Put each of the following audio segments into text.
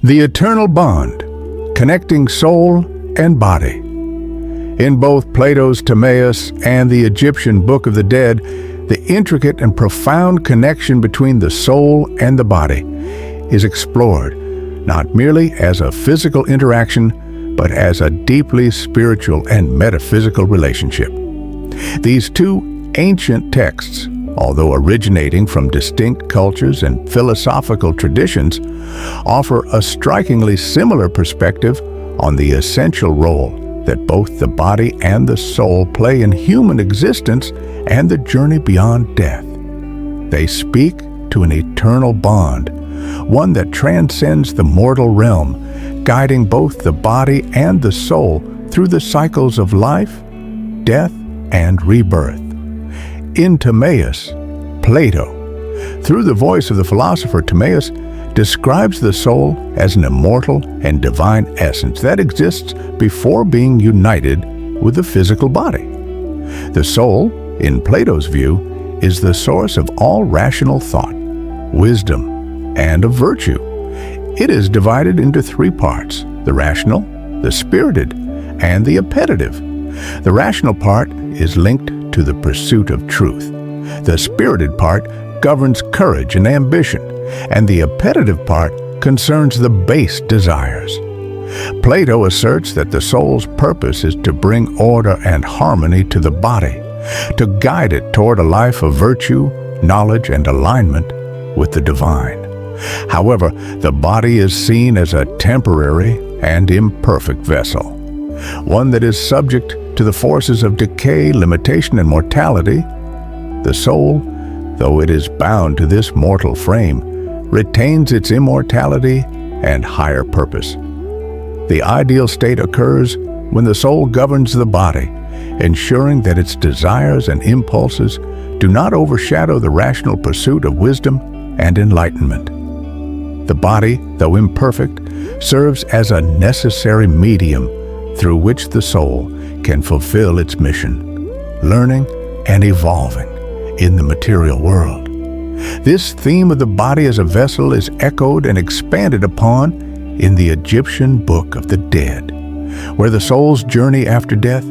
The eternal bond, connecting soul and body. In both Plato's Timaeus and the Egyptian Book of the Dead, the intricate and profound connection between the soul and the body is explored, not merely as a physical interaction, but as a deeply spiritual and metaphysical relationship. These two ancient texts, although originating from distinct cultures and philosophical traditions, offer a strikingly similar perspective on the essential role that both the body and the soul play in human existence and the journey beyond death. They speak to an eternal bond, one that transcends the mortal realm, guiding both the body and the soul through the cycles of life, death, and rebirth. In Timaeus, Plato, through the voice of the philosopher Timaeus, describes the soul as an immortal and divine essence that exists before being united with the physical body. The soul, in Plato's view, is the source of all rational thought, wisdom, and of virtue. It is divided into three parts: the rational, the spirited, and the appetitive. The rational part is linked to the pursuit of truth. The spirited part governs courage and ambition, and the appetitive part concerns the base desires. Plato asserts that the soul's purpose is to bring order and harmony to the body, to guide it toward a life of virtue, knowledge, and alignment with the divine. However, the body is seen as a temporary and imperfect vessel, one that is subject to the forces of decay, limitation, and mortality. The soul, though it is bound to this mortal frame, retains its immortality and higher purpose. The ideal state occurs when the soul governs the body, ensuring that its desires and impulses do not overshadow the rational pursuit of wisdom and enlightenment. The body, though imperfect, serves as a necessary medium through which the soul can fulfill its mission, learning and evolving in the material world. This theme of the body as a vessel is echoed and expanded upon in the Egyptian Book of the Dead, where the soul's journey after death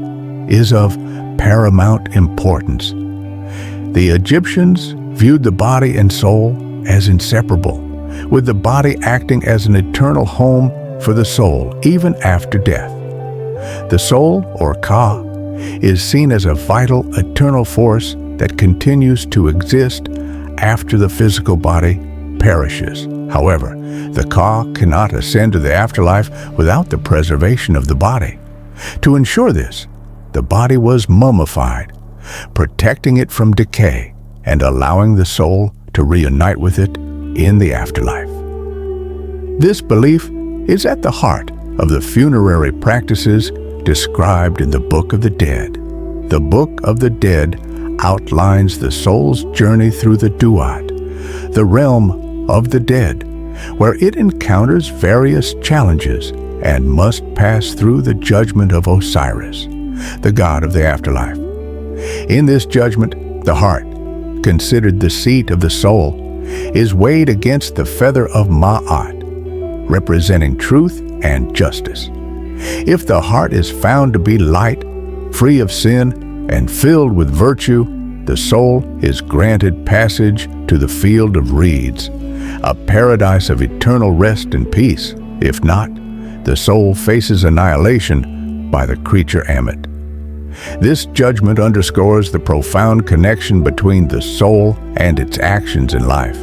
is of paramount importance. The Egyptians viewed the body and soul as inseparable, with the body acting as an eternal home for the soul even after death. The soul, or Ka, is seen as a vital, eternal force that continues to exist after the physical body perishes. However, the Ka cannot ascend to the afterlife without the preservation of the body. To ensure this, the body was mummified, protecting it from decay and allowing the soul to reunite with it in the afterlife. This belief is at the heart of the funerary practices described in the Book of the Dead. The Book of the Dead outlines the soul's journey through the Duat, the realm of the dead, where it encounters various challenges and must pass through the judgment of Osiris, the god of the afterlife. In this judgment, the heart, considered the seat of the soul, is weighed against the feather of Ma'at, representing truth and justice. If the heart is found to be light, free of sin, and filled with virtue, the soul is granted passage to the field of reeds, a paradise of eternal rest and peace. If not, the soul faces annihilation by the creature Ammit. This judgment underscores the profound connection between the soul and its actions in life,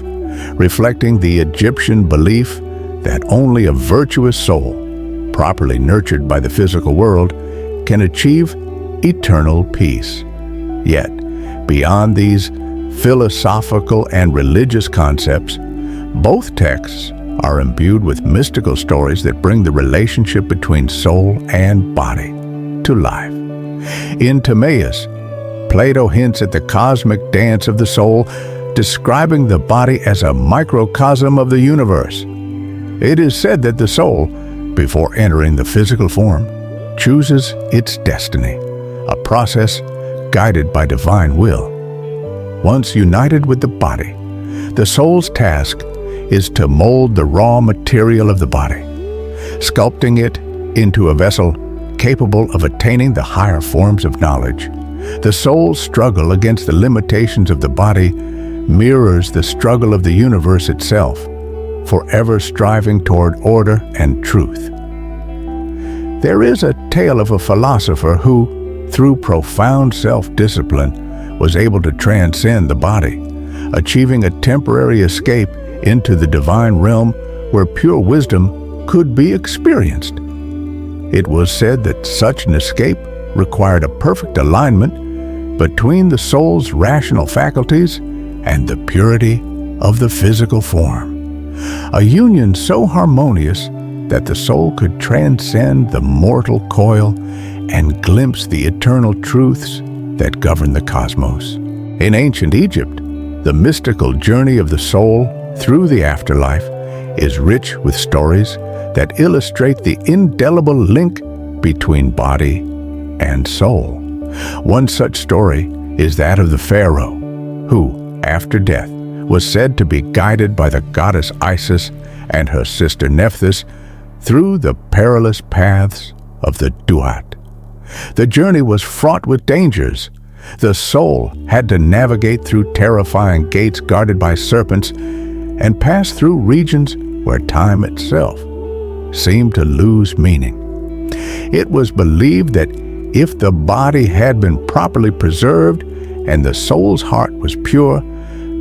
reflecting the Egyptian belief that only a virtuous soul, properly nurtured by the physical world, can achieve eternal peace. Yet, beyond these philosophical and religious concepts, both texts are imbued with mystical stories that bring the relationship between soul and body to life. In Timaeus, Plato hints at the cosmic dance of the soul, describing the body as a microcosm of the universe. It is said that the soul, before entering the physical form, chooses its destiny, a process guided by divine will. Once united with the body, the soul's task is to mold the raw material of the body, sculpting it into a vessel capable of attaining the higher forms of knowledge. The soul's struggle against the limitations of the body mirrors the struggle of the universe itself, forever striving toward order and truth. There is a tale of a philosopher who, through profound self-discipline, was able to transcend the body, achieving a temporary escape into the divine realm where pure wisdom could be experienced. It was said that such an escape required a perfect alignment between the soul's rational faculties and the purity of the physical form, a union so harmonious that the soul could transcend the mortal coil and glimpse the eternal truths that govern the cosmos. In ancient Egypt, the mystical journey of the soul through the afterlife is rich with stories that illustrate the indelible link between body and soul. One such story is that of the pharaoh, who, after death, was said to be guided by the goddess Isis and her sister Nephthys through the perilous paths of the Duat. The journey was fraught with dangers. The soul had to navigate through terrifying gates guarded by serpents and pass through regions where time itself seemed to lose meaning. It was believed that if the body had been properly preserved and the soul's heart was pure,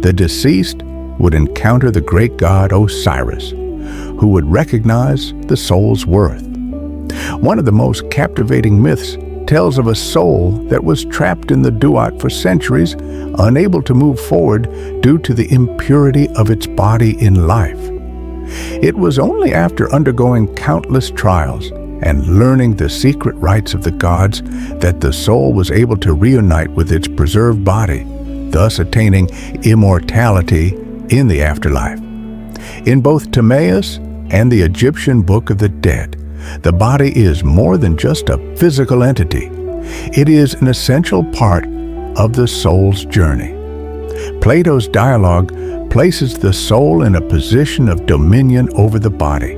the deceased would encounter the great god Osiris, who would recognize the soul's worth. One of the most captivating myths tells of a soul that was trapped in the Duat for centuries, unable to move forward due to the impurity of its body in life. It was only after undergoing countless trials and learning the secret rites of the gods that the soul was able to reunite with its preserved body, thus attaining immortality in the afterlife. In both Timaeus and the Egyptian Book of the Dead, the body is more than just a physical entity. It is an essential part of the soul's journey. Plato's dialogue places the soul in a position of dominion over the body,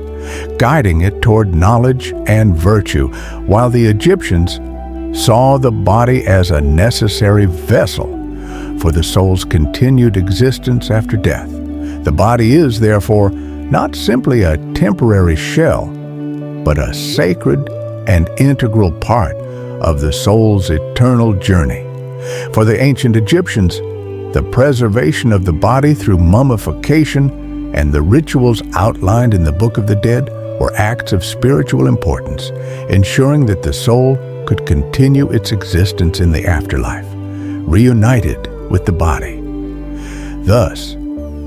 guiding it toward knowledge and virtue, while the Egyptians saw the body as a necessary vessel for the soul's continued existence after death. The body is, therefore, not simply a temporary shell, but a sacred and integral part of the soul's eternal journey. For the ancient Egyptians, the preservation of the body through mummification and the rituals outlined in the Book of the Dead were acts of spiritual importance, ensuring that the soul could continue its existence in the afterlife, reunited with the body. Thus,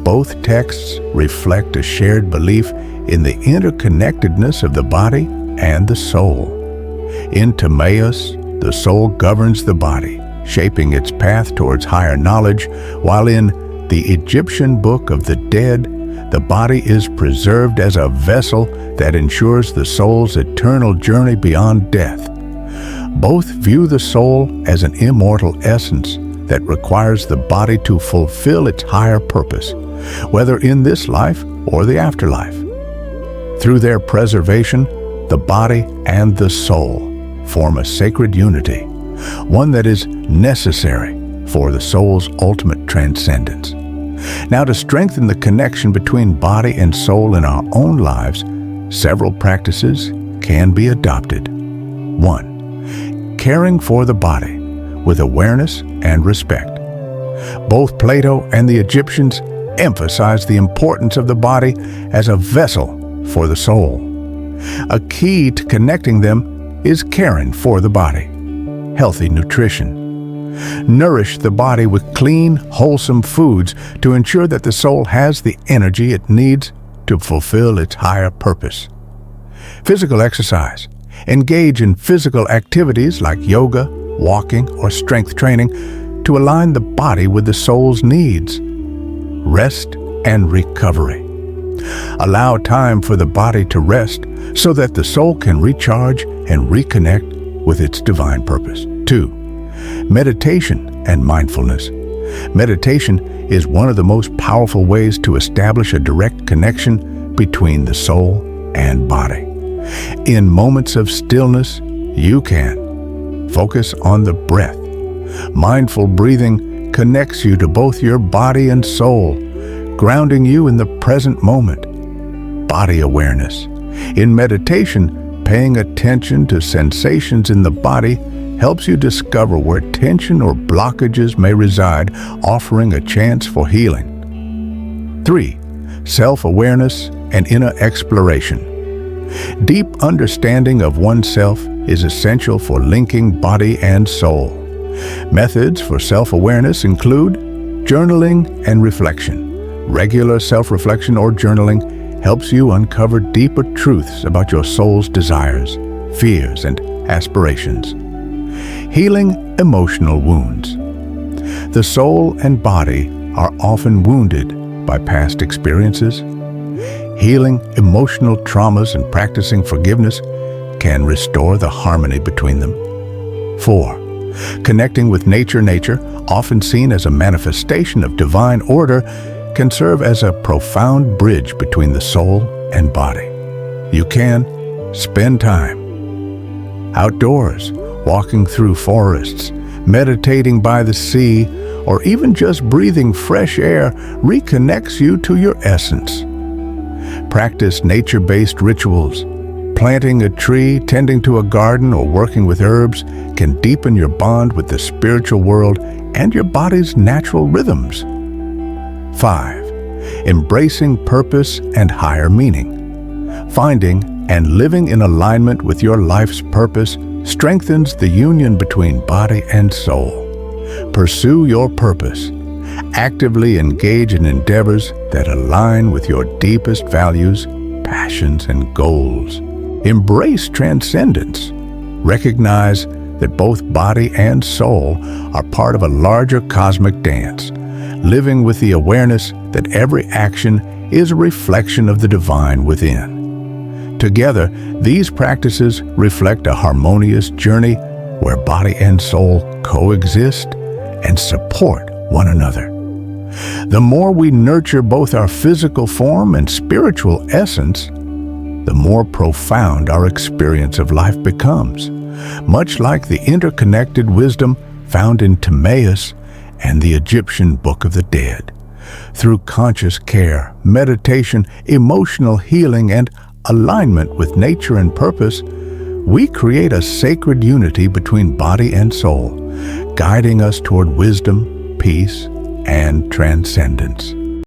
both texts reflect a shared belief in the interconnectedness of the body and the soul. In Timaeus, the soul governs the body, shaping its path towards higher knowledge, while in the Egyptian Book of the Dead, the body is preserved as a vessel that ensures the soul's eternal journey beyond death. Both view the soul as an immortal essence that requires the body to fulfill its higher purpose, whether in this life or the afterlife. Through their preservation, the body and the soul form a sacred unity, one that is necessary for the soul's ultimate transcendence. Now, to strengthen the connection between body and soul in our own lives, several practices can be adopted. 1. Caring for the body with awareness and respect. Both Plato and the Egyptians emphasize the importance of the body as a vessel for the soul. A key to connecting them is caring for the body. Healthy nutrition. Nourish the body with clean, wholesome foods to ensure that the soul has the energy it needs to fulfill its higher purpose. Physical exercise. Engage in physical activities like yoga, walking, or strength training to align the body with the soul's needs. Rest and recovery. Allow time for the body to rest so that the soul can recharge and reconnect with its divine purpose. 2. Meditation and mindfulness. Meditation is one of the most powerful ways to establish a direct connection between the soul and body. In moments of stillness, you can focus on the breath. Mindful breathing connects you to both your body and soul, grounding you in the present moment. Body awareness. In meditation, paying attention to sensations in the body helps you discover where tension or blockages may reside, offering a chance for healing. 3. Self-awareness and inner exploration. Deep understanding of oneself is essential for linking body and soul. Methods for self-awareness include journaling and reflection. Regular self-reflection or journaling helps you uncover deeper truths about your soul's desires, fears, and aspirations. Healing emotional wounds. The soul and body are often wounded by past experiences. Healing emotional traumas and practicing forgiveness can restore the harmony between them. 4. Connecting with nature. Nature, often seen as a manifestation of divine order, can serve as a profound bridge between the soul and body. You can spend time outdoors, walking through forests, meditating by the sea, or even just breathing fresh air reconnects you to your essence. Practice nature-based rituals. Planting a tree, tending to a garden, or working with herbs can deepen your bond with the spiritual world and your body's natural rhythms. 5. Embracing purpose and higher meaning. Finding and living in alignment with your life's purpose strengthens the union between body and soul. Pursue your purpose. Actively engage in endeavors that align with your deepest values, passions, and goals. Embrace transcendence. Recognize that both body and soul are part of a larger cosmic dance, living with the awareness that every action is a reflection of the divine within. Together, these practices reflect a harmonious journey where body and soul coexist and support one another. The more we nurture both our physical form and spiritual essence, the more profound our experience of life becomes, much like the interconnected wisdom found in Timaeus and the Egyptian Book of the Dead. Through conscious care, meditation, emotional healing, and alignment with nature and purpose, we create a sacred unity between body and soul, guiding us toward wisdom, peace, and transcendence.